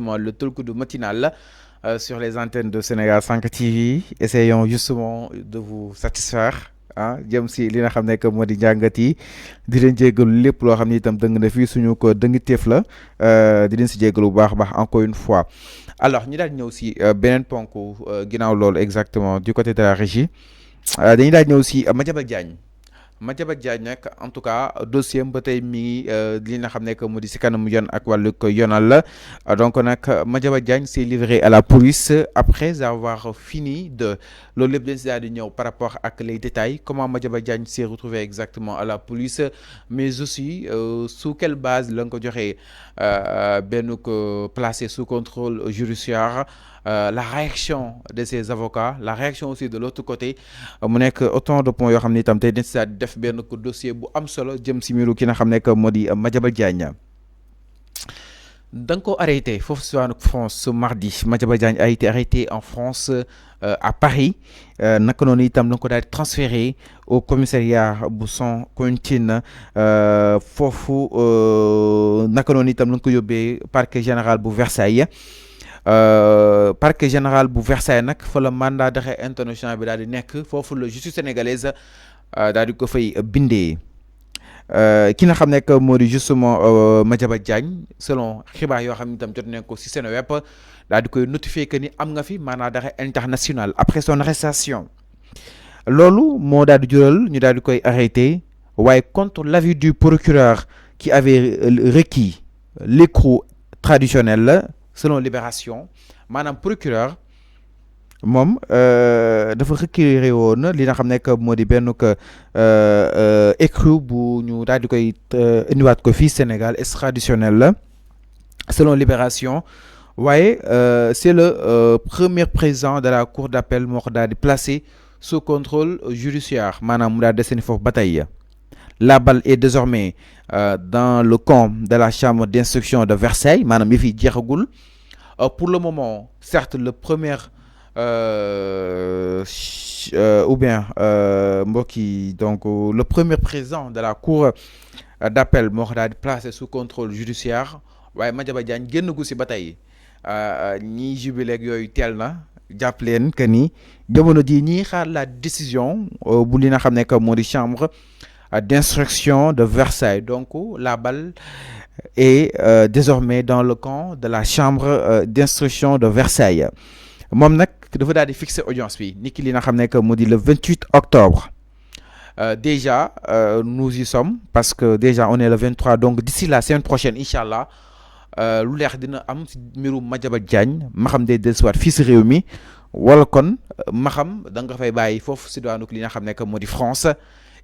justement le talk de matinal sur les antennes de Sénégal 5 TV. Essayons justement de vous satisfaire. Ah jëm si li nga xam ne que moo di njàngat yi di leen jéggalu lépp loo xam ne itam dëng na fii suñu ko dëngi teef la di leen si jéggalu bu baax a baax encore une fois. Alors ñu daal ñëw si beneen ponk ginnaaw loolu exactement du côté de la régie dañuy daal ñëw si Madiambal Diagne nag en tout cas dossier ba tey mi li nga xam ne que mu di si kanamu yoon ak wàllu ko yoonal la donc nag Madiambal Diagne s'est livré à la police après avoir fini de loolu lépp dañ si daal di ñëw par rapport ak les détails comment Madiambal Diagne s'est retrouvé exactement à la police mais aussi sous quelle base la nga ko joxee benn ko placé sous contrôle judiciaire. La réaction de ses avocats, la réaction aussi de l'autre côté mu nekk autant de points yoo xam ne itam tey dañ si def benn ko dossier bu am solo jëm si mbiru ki nga xam ne que moo di Madiambal Diagne. Da nga ko arrêté foofu si waanu France ce mardi Madiambal Diagne a été arrêté en France à Paris naka noonu itam da nga ko daal di transféré au commissariat bu Son-Contine foofu naka noonu itam da nga ko yóbbee parquet général bu Versailles. Parquet général bu Versailles nag fa la mandat d'arrêt international bi daal di nekk foofu la justice sénégalaise daal di ko fay bindee ki nga xam ne que moo di justement Madiambal Diagne selon xibaar yoo xam ne itam jot nañ ko si Seneweb daal di koy notifier que ni am nga fi mandat d'arrêt international après son arrestation loolu moo daal di jural ñu daal di koy arrêté waaye contre l'avis du procureur qui avait requis l'écrou traditionnel. Selon Libération maanaam procureur moom dafa requérir woon li nga xam ne que moo di benn que écrou bu ñu daal di koy indiwaat ko fii Sénégal extraditionnel la selon Libération waaye c'est le premier président de la cour d'appel moo ko daal di placé sous contrôle judiciaire maanaam mu daal di deseni foofu ba tey. La balle est désormais dans le camp de la chambre d'instruction de Versailles maanaam yi fi jeexagul pour le moment certes le premier ou bien mbokk yi donc le premier président de la cour d'appel moo ko daal di placé sous contrôle judiciaire waaye Madiambal Diagne génn gu si ba tey ñiy jubileeg yooyu teel na jàpp leen que ni jamono ji ñiy xaar la décision bu li nga xam ne que moo di chambre d'instruction de Versailles. Donc la balle est désormais dans le camp de la chambre d'instruction de Versailles moom nag dafa daal di fixer audience bi niki li nga xam ne que mu di le 28 octobre déjà nous y sommes parce que déjà on est le 23 donc d'ici la semaine prochaine incha allah lu leex dina am si mbiru Madiambal Diagne ma xam day dellusiwaat fii si réew mi wala kon ma xam da nga fay bàyyi foofu si doonuk li nga xam ne que moo di France.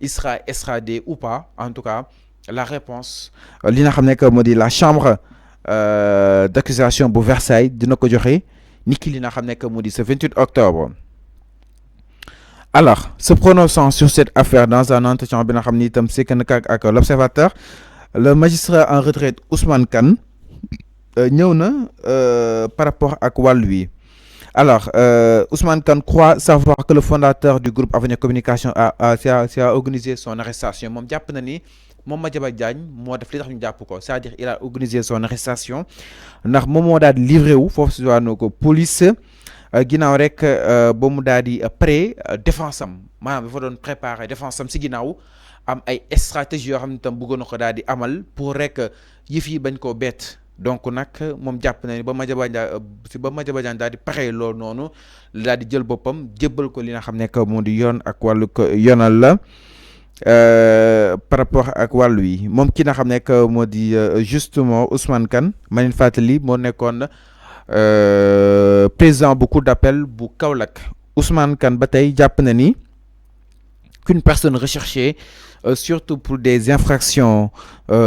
Il sera extradé ou pas en tout cas la réponse li nga xam ne que moo di la chambre d'accusation bu Versailles dina ko joxe niki li nga xam ne que moo di ce 28 octobre. Alors se prononçant sur cette affaire dans un entretien bi nga xam ni itam sekk na ak l'Observateur le magistrat en retraite Ousmane Kane ñëw na par rapport ak wàll wi. Alors, Ousmane Kane croit savoir que le fondateur du groupe Avenir Communication a organisé son arrestation. Moom jàpp na ni moom Madiambal Diagne moo def li tax ñu jàpp ko c'est-à-dire il a organisé son arrestation ndax moom moo daal di livré wu foofu si waanu ko police ginnaaw rek ba mu daal di pré défense am maanaam dafa doon préparer défense am si ginnaaw am ay stratégie yoo xam ne tam bëggoon na ko daal di amal pour rek yëf yi bañ koo bett. Donc nag moom jàpp na ni ba Madiambal Diagne daal di pare loolu noonu daal di jël boppam jébbal ko li nga xam ne que moo di yoon ak wàllu ko yoonal la par rapport ak wàllu yi moom ki nga xam ne que moo di justement Ousmane Kane ma leen fàttali moo nekkoon président bu cour d'appel bu Kaolack Ousmane Kane ba tey jàpp na ni qu'une personne recherchée surtout pour des infractions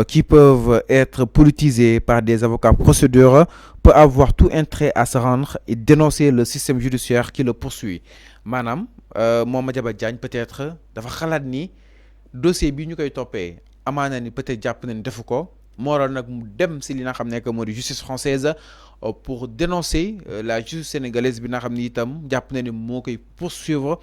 qui peuvent être politisées par des avocats procédures peut avoir tout intérêt à se rendre et dénoncer le système judiciaire qui le poursuit maanaam moom Madiambal Diagne peut-être dafa xalaat ni dossier bi ñu koy toppee amaana ni peut-être jàpp na ni defu ko moo waral nag mu dem si li nga xam ne que moo di justice française pour dénoncer la justice sénégalaise bi nga xam ni itam jàpp na ni moo koy poursuivre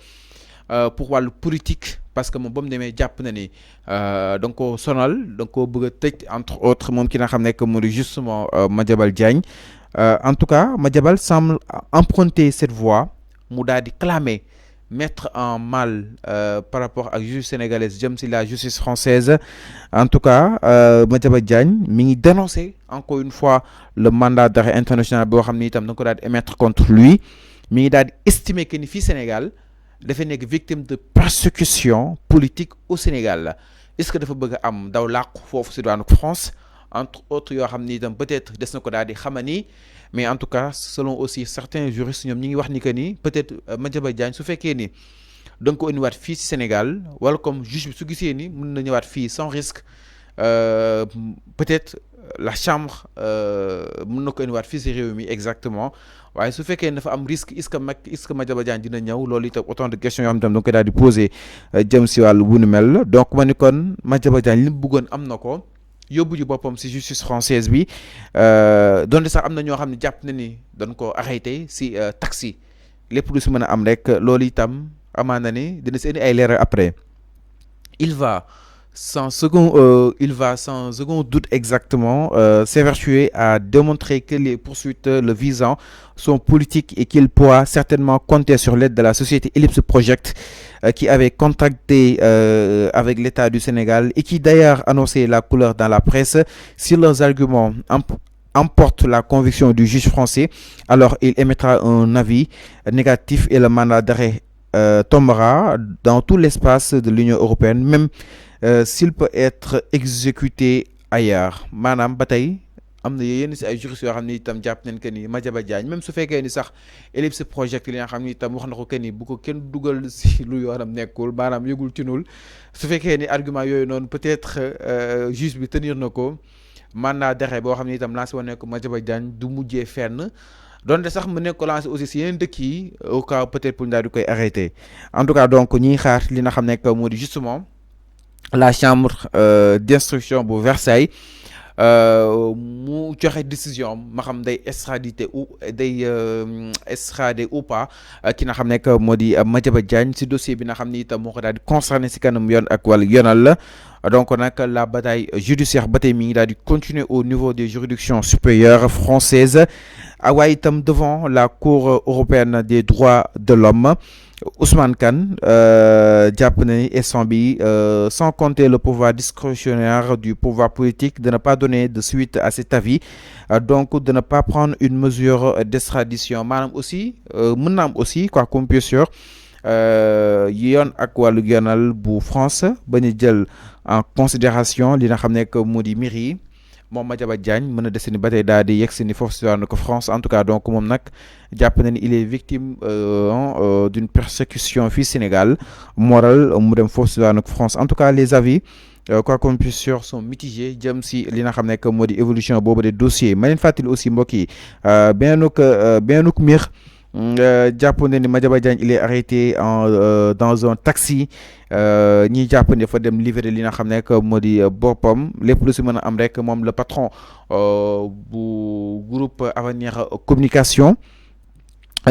pour wàllu politique parce que moom ba mu demee jàpp na ni da nga koo sonal da nga koo bëgg a tëj entre autres moom ki nga xam ne que moo di justement Madiambal Diagne En tout cas, Madiambal semble emprunter cette voie mu daal di clamer mettre en mal par rapport à la justice sénégalaise jëm si la justice française. En tout cas, Madiambal Diagne mi ngi dénoncer encore une fois le mandat d'arrêt international boo xam ni itam da nga ko daal di émettre contre lui mi ngi daal di estimer que ni fii Sénégal dafay nekk victime de persécution politique au Sénégal. Est-ce que dafa bëgg a am daw làqu foofu si daanu France entre autres yoo xam ni itam peut-être des na ko daal di xamani mais en tout cas selon aussi certains juristes ñoom ñi ngi wax ni que ni peut-être Madiambal Diagne su fekkee ni da nga ko indiwaat fii si Sénégal wala comme juge bi su gisee ni mën na ñëwaat fii sans risque peut-être la chambre mën na ko indiwaat fii si réew mi exactement waaye su fekkee dafa am risque est-ce que Madiambal Diagne dina ñëw loolu itam autant de questions yoo xam tam da nga koy daal di poser jëm si wàllu bu nu mel donc ma ni kon Madiambal Diagne li mu bëggoon am na ko yóbbu ji boppam si justice française bi donte sax am na ñoo xam ne jàpp na ni dañ ko arrêté si taxi lépp lu si mën a am rek loolu itam amaana ni dina si indi ay leeral après. Il va il va sans second doute exactement s'évertuer à démontrer que les poursuites le visant sont politiques et qu'il pourra certainement compter sur l'aide de la société Ellipse Project qui avait contracté avec l'État du Sénégal et qui d'ailleurs annonçait la couleur dans la presse. Si leurs arguments emportent la conviction du juge français, alors il émettra un avis négatif et le mandat d'arrêt tombera dans tout l'espace de l'Union européenne, même s'il peut être exécuté ailleurs. Maanaam ba tey am na yenn si ay juristes yoo xam ni itam jàpp nañ que ni Madiambal Diagne même su fekkee ni sax Ellipse Project li nga xam ni itam wax na ko que ni bu ko kenn dugal si lu yoonam nekkul maanaam yëgul tinul su fekkee ni argument yooyu noonu peut-être juge bi tenir na ko mandat d'arrêt boo xam ni itam lancé woon ne ko Madiambal Diagne du mujjee fenn. Donc sax mu nekk ko lancé aussi si yeneen dëkk yi au cas peut-être pour ñu daal di koy arrêter en tout cas donc ñiy xaar li nga xam ne moo di justement la chambre d'instruction bu Versailles mu joxe décision ma xam day extradité ou day extradé ou pas ki nga xam ne moo di Madiambal Diagne si dossier bi nga xam ni itam moo ko daal di concerné si kanam yoon ak wàllu yoonal la. Donc nag la bataille judiciaire ba tey mi ngi daal di continuer au niveau des juridictions supérieures françaises waaye itam devant la Cour européenne des droits de l'homme. Ousmane Kane jàpp na ni instant bi sans compter le pouvoir discrétionnaire du pouvoir politique de ne pas donner de suite à cet avis donc de ne pas prendre une mesure d'extradition maanaam aussi mën na am aussi quoi comme bien sûr yoon ak wàllu yoonal bu France ba ñu jël en considération li nga xam ne moo di mbir yi moom Madiambal Diagne mën a desi ni ba tey daal di yegg si ni foofu si ko France en tout cas donc moom nag jàpp na ni il est victime d'une persécution fii Sénégal morale mu dem foofu si ko France en tout cas les avis quoi qu'on puisse dire sont mitigés jëm si li nga xam ne moo di évolution boobu des dossiers ma leen fàttali aussi mbokk yi benn mbir jàpp na ni Madiambal Diagne il est arrêté dans un taxi ñi jàpp ne dafa dem livrer li nga xam ne moo di boppam lépp lu si mën a am rek moom le patron bu groupe Avenir Communication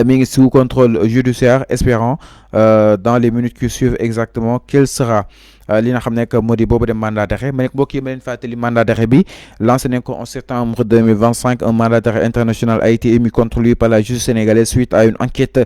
mi ngi sous contrôle judiciaire espérant dans les minutes qui suivent exactement quel sera li nga xam ne moo di boobu de mandat d'arrêt ma nekk mbokk yi ma leen fàttali mandat d'arrêt bi lancé nañ ko en septembre 2025 un mandat d'arrêt international a été émis contre lui par la justice sénégalaise suite à une enquête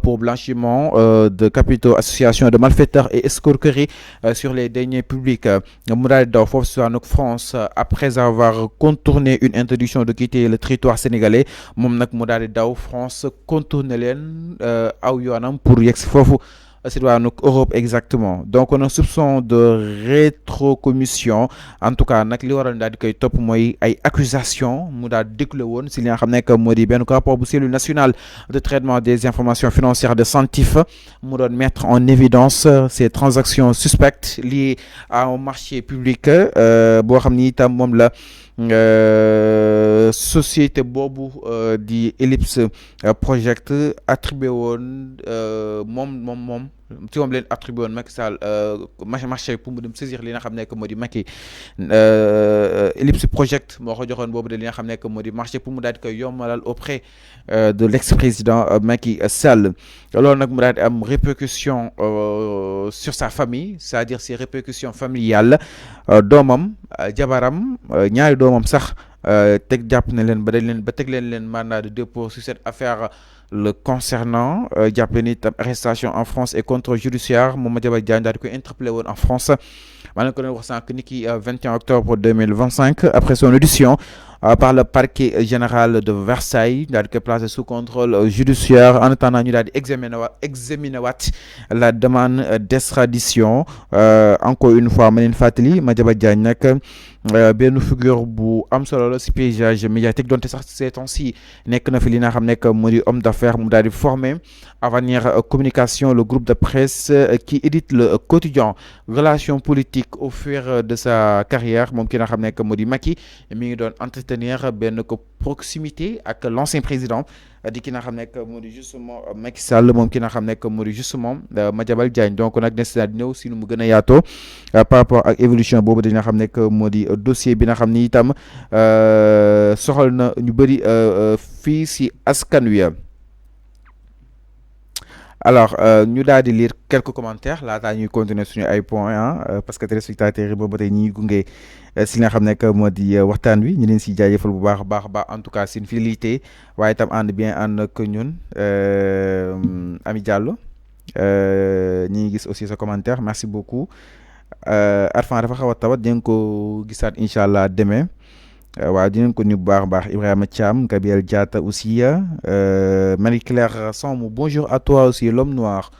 pour blanchiment de capitaux, association de malfaiteurs et escroquerie sur les deniers publics mu daal di daw foofu si waanuk France après avoir contourné une interdiction de quitter le territoire sénégalais moom nag mu daal di daw France contourner leen aw yoonam pour yegg si foofu c'est Europe exactement donc on a soupçon de rétrocommission en tout cas nag li waral daal di koy topp mooy ay accusation mu daal di déclaré woon si li nga xam ne moo di benn rapport bu cellule nationale de traitement des informations financières de Centif mu doon mettre en évidence ces transactions suspectes liées à un marché public boo xam ni itam moom la société boobu di Ellipse Project attribué woon moom ci moom leen attribué woon Macky Sall marché pour mu dem saisir li nga xam ne moo di Macky Ellipse Project moo ko joxoon boobu de li nga xam ne moo di marché pour mu daal di koy yombalal auprès de l'ex-président Macky Sall loolu nag mu daal di am répercussion sur sa famille c'est-à-dire ses répercussions familiales doomam jabaram ñaari doomam sax teg jàpp ne leen ba dañ leen ba teg leen mandat de dépôt sur cette affaire le concernant jàpp leen itam arrestation en France et contrôle judiciaire moom Madiambal Diagne daal di koy interpellé woon en France maa ngi ko doon wax sànq ni ki 21 octobre 2025 après son audition par le parquet général de Versailles daal di koy placé sous contrôle judiciaire en attendant ñu daal di examiner waat la demande d'extradition encore une fois ma leen fàttali Madiambal Diagne nag benn figure bu am solo la si paysage médiatique donte sax ces temps-ci nekk na fi li nga xam nekk moo di homme d'affaires mu daal di former Avenir Communication, le groupe de presse qui édite le quotidien Relations politiques au fur de sa carrière moom ki nga xam nekk moo di Macky mi ngi doon entretenir benn ko proximité ak l'ancien président di ki nga xam nekk moo di justement Macky Sall moom ki nga xam nekk moo di justement Madiambal Diagne donc nag des na ñëw si nu mu gën a yaatoo par rapport ak évolution boobu di nga xam nekk moo di dossier bi nga xam ni itam soxal na ñu bëri fii si askan wi. Alors ñu daal di lire quelques commentaires laataa ñuy continuer suñu ay points parce que téléspectateurs yi boobu tey ñuy gunge si nga xam nekk moo di waxtaan wi ñu leen si jaajëfal bu baax a baax en tout cas seen fidélité waaye itam ànd bien ànd ak ñun Ami Diallo ñi ngi gis aussi sa commentaire merci beaucoup Arfan dafa xaw a tawat dinañ ko gisaat incha allah demain. waaw dinañ ko ñu bu baax a baax Ibrahima Thiam Gabriel Diatta aussi Marie-Claire Samb bonjour à toi aussi l'homme noir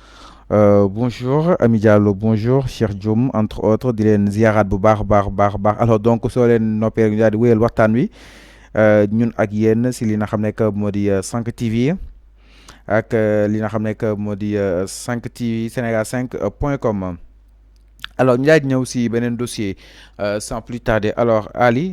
bonjour Ami Diallo bonjour Cheikh Dioum entre autres di leen ziaraat bu baax baax alors donc soo leen noppee ñu daal di wéyal waxtaan wi ñun ak yéen si li nga xam nekk moo di 5 TV ak li nga xam nekk moo di 5 TV Sénégal 5.com. Alors ñu daal di ñëw si beneen dossier sans plus tarder alors Ali